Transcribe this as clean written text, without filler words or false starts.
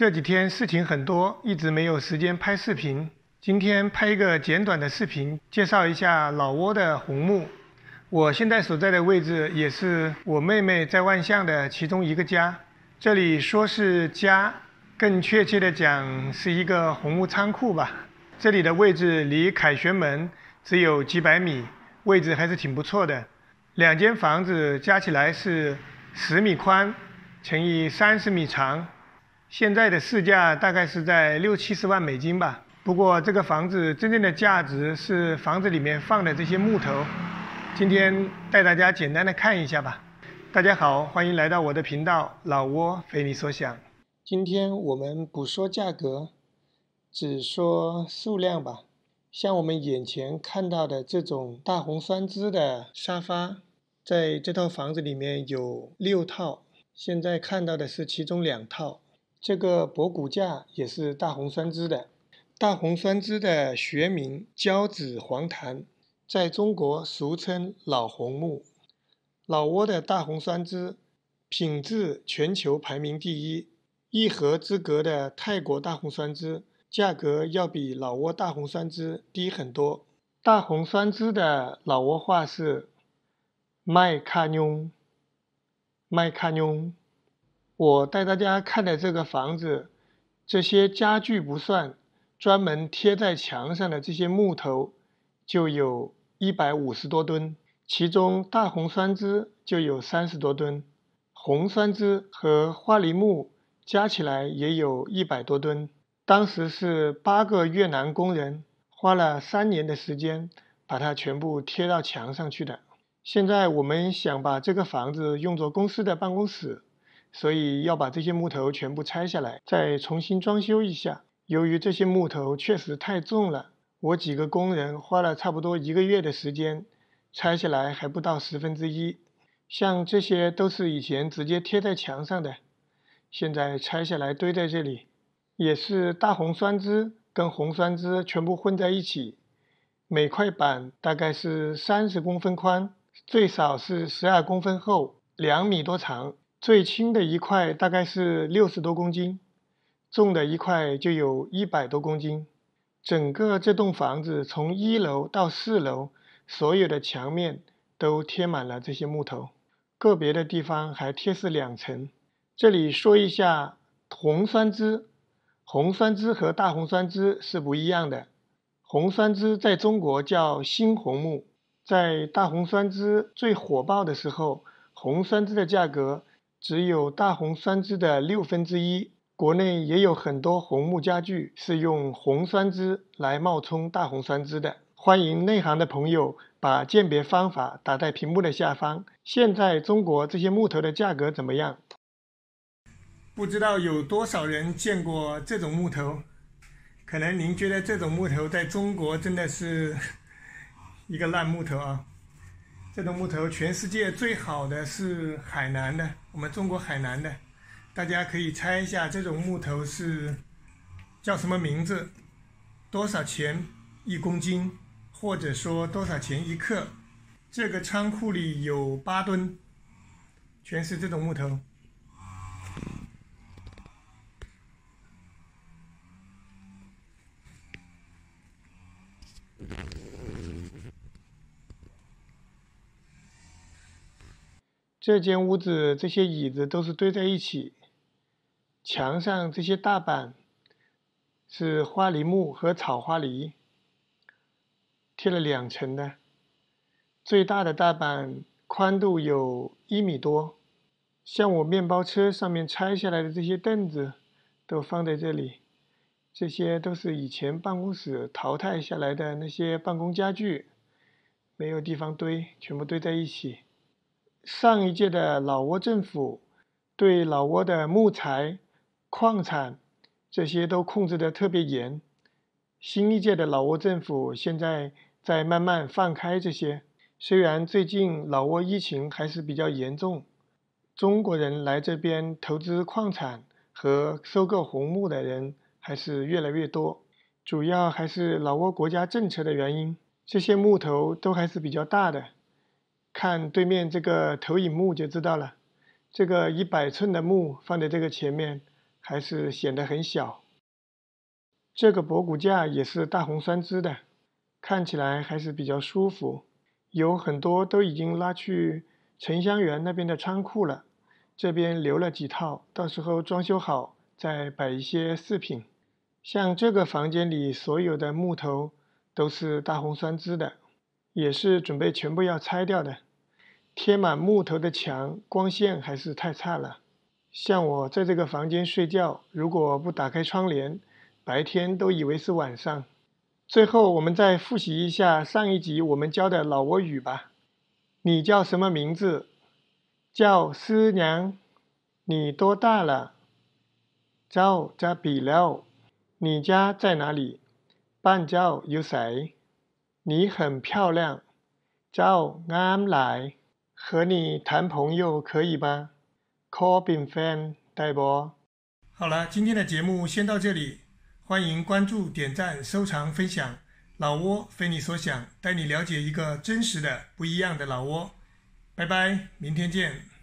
这几天事情很多，一直没有时间拍视频。今天拍一个简短的视频，介绍一下老挝的红木。我现在所在的位置也是我妹妹在万象的其中一个家。这里说是家，更确切的讲是一个红木仓库吧。这里的位置离凯旋门只有几百米，位置还是挺不错的。两间房子加起来是10米宽乘以30米长。现在的市价大概是在60-70万美金吧。不过这个房子真正的价值是房子里面放的这些木头。今天带大家简单的看一下吧。大家好，欢迎来到我的频道老挝非你所想。今天我们不说价格，只说数量吧。像我们眼前看到的这种大红酸枝的沙发，在这套房子里面有6套，现在看到的是其中2套。这个博骨架也是大红酸枝的。大红酸枝的学名交趾黄檀，在中国俗称老红木。老挝的大红酸枝品质全球排名第一，一河之隔的泰国大红酸枝价格要比老挝大红酸枝低很多。大红酸枝的老挝话是麦卡妞，麦卡妞。我带大家看的这个房子，这些家具不算，专门贴在墙上的这些木头就有150多吨，其中大红酸枝就有30多吨，红酸枝和花梨木加起来也有100多吨。当时是8个越南工人花了3年的时间把它全部贴到墙上去的。现在我们想把这个房子用作公司的办公室，所以要把这些木头全部拆下来，再重新装修一下。由于这些木头确实太重了，我几个工人花了差不多1个月的时间，拆下来还不到1/10。像这些都是以前直接贴在墙上的，现在拆下来堆在这里，也是大红酸枝跟红酸枝全部混在一起。每块板大概是30公分宽，最少是12公分厚，2米多长。最轻的一块大概是60多公斤，重的一块就有100多公斤。整个这栋房子从1楼到4楼，所有的墙面都贴满了这些木头，个别的地方还贴是2层。这里说一下红酸枝，红酸枝和大红酸枝是不一样的。红酸枝在中国叫新红木，在大红酸枝最火爆的时候，红酸枝的价格只有大红酸枝的1/6。国内也有很多红木家具是用红酸枝来冒充大红酸枝的。欢迎内行的朋友把鉴别方法打在屏幕的下方。现在中国这些木头的价格怎么样？不知道有多少人见过这种木头？可能您觉得这种木头在中国真的是一个烂木头啊。这种木头全世界最好的是海南的，我们中国海南的。大家可以猜一下这种木头是叫什么名字，多少钱1公斤，或者说多少钱1克。这个仓库里有8吨，全是这种木头。这间屋子这些椅子都是堆在一起，墙上这些大板是花梨木和草花梨，贴了2层的。最大的大板宽度有1米多，像我面包车上面拆下来的这些凳子都放在这里，这些都是以前办公室淘汰下来的那些办公家具，没有地方堆，全部堆在一起。上一届的老挝政府对老挝的木材、矿产这些都控制得特别严，新一届的老挝政府现在在慢慢放开这些。虽然最近老挝疫情还是比较严重，中国人来这边投资矿产和收购红木的人还是越来越多，主要还是老挝国家政策的原因。这些木头都还是比较大的，看对面这个投影木就知道了，这个100寸的木放在这个前面，还是显得很小。这个博骨架也是大红酸枝的，看起来还是比较舒服。有很多都已经拉去城乡园那边的仓库了，这边留了几套，到时候装修好再摆一些饰品。像这个房间里所有的木头都是大红酸枝的，也是准备全部要拆掉的。贴满木头的墙，光线还是太差了。像我在这个房间睡觉，如果不打开窗帘，白天都以为是晚上。最后我们再复习一下上一集我们教的老挝语吧。你叫什么名字？叫师娘。你多大了？เจ้าจะปีแล้ว。你家在哪里？บ้านเจ้าอยู่ไส？你很漂亮。เจ้างามหลาย。和你谈朋友可以吗？ขอเป็นแฟนได้บ่？好了，今天的节目先到这里，欢迎关注、点赞、收藏、分享。老挝非你所想，带你了解一个真实的、不一样的老挝。拜拜，明天见。